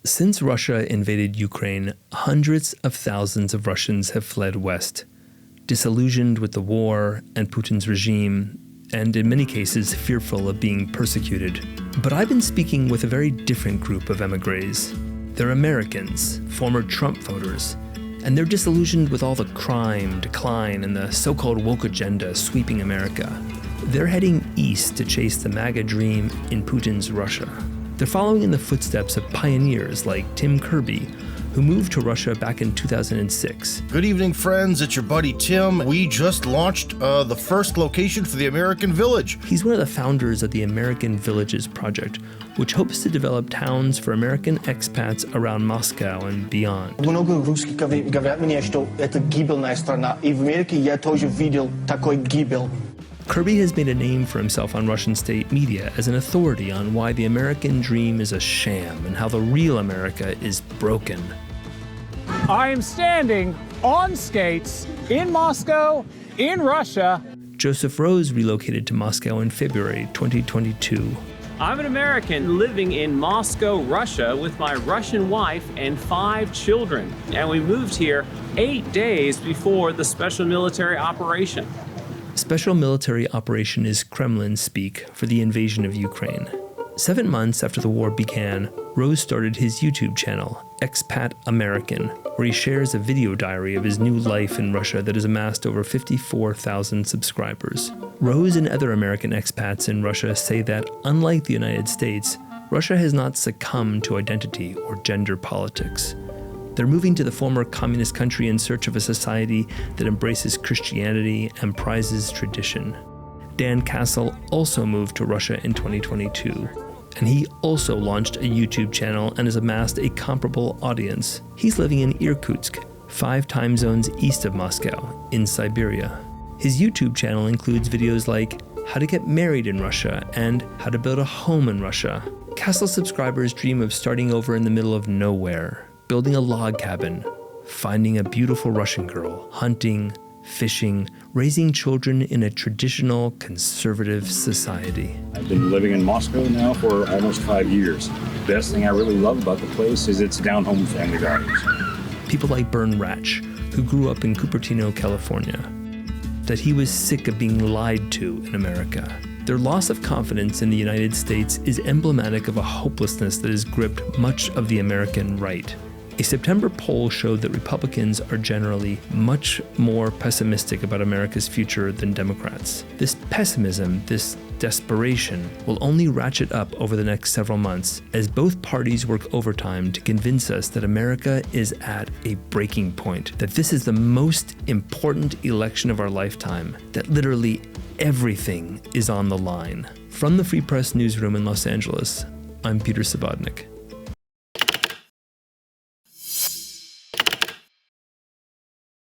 Since Russia invaded Ukraine, hundreds of thousands of Russians have fled west, disillusioned with the war and Putin's regime, and in many cases fearful of being persecuted. But I've been speaking with a very different group of emigres. They're Americans, former Trump voters, and they're disillusioned with all the crime, decline, and the so-called woke agenda sweeping America. They're heading east to chase the MAGA dream in Putin's Russia. They're following in the footsteps of pioneers like Tim Kirby, who moved to Russia back in 2006. Good evening, friends. It's your buddy Tim. We just launched the first location for the American Village. He's one of the founders of the American Villages Project, which hopes to develop towns for American expats around Moscow and beyond. Много русских говорят мне, что это гибельная страна. И в Америке я тоже видел такой гибель. Kirby has made a name for himself on Russian state media as an authority on why the American dream is a sham and how the real America is broken. I am standing on skates in Moscow, in Russia. Joseph Rose relocated to Moscow in February 2022. I'm an American living in Moscow, Russia, with my Russian wife and 5 children. And we moved here 8 days before the special military operation. Special military operation is Kremlin speak for the invasion of Ukraine. 7 months after the war began, Rose started his YouTube channel, Expat American, where he shares a video diary of his new life in Russia that has amassed over 54,000 subscribers. Rose and other American expats in Russia say that, unlike the United States, Russia has not succumbed to identity or gender politics. They're moving to the former communist country in search of a society that embraces Christianity and prizes tradition. Dan Castle also moved to Russia in 2022, and he also launched a YouTube channel and has amassed a comparable audience. He's living in Irkutsk, 5 time zones east of Moscow, in Siberia. His YouTube channel includes videos like how to get married in Russia and how to build a home in Russia. Castle subscribers dream of starting over in the middle of nowhere, building a log cabin, finding a beautiful Russian girl, hunting, fishing, raising children in a traditional conservative society. I've been living in Moscow now for almost 5 years. The best thing I really love about the place is its down-home family values. People like Bern Ratch, who grew up in Cupertino, California, that he was sick of being lied to in America. Their loss of confidence in the United States is emblematic of a hopelessness that has gripped much of the American right. A September poll showed that Republicans are generally much more pessimistic about America's future than Democrats. This pessimism, this desperation, will only ratchet up over the next several months as both parties work overtime to convince us that America is at a breaking point, that this is the most important election of our lifetime, that literally everything is on the line. From the Free Press newsroom in Los Angeles, I'm Peter Savodnik.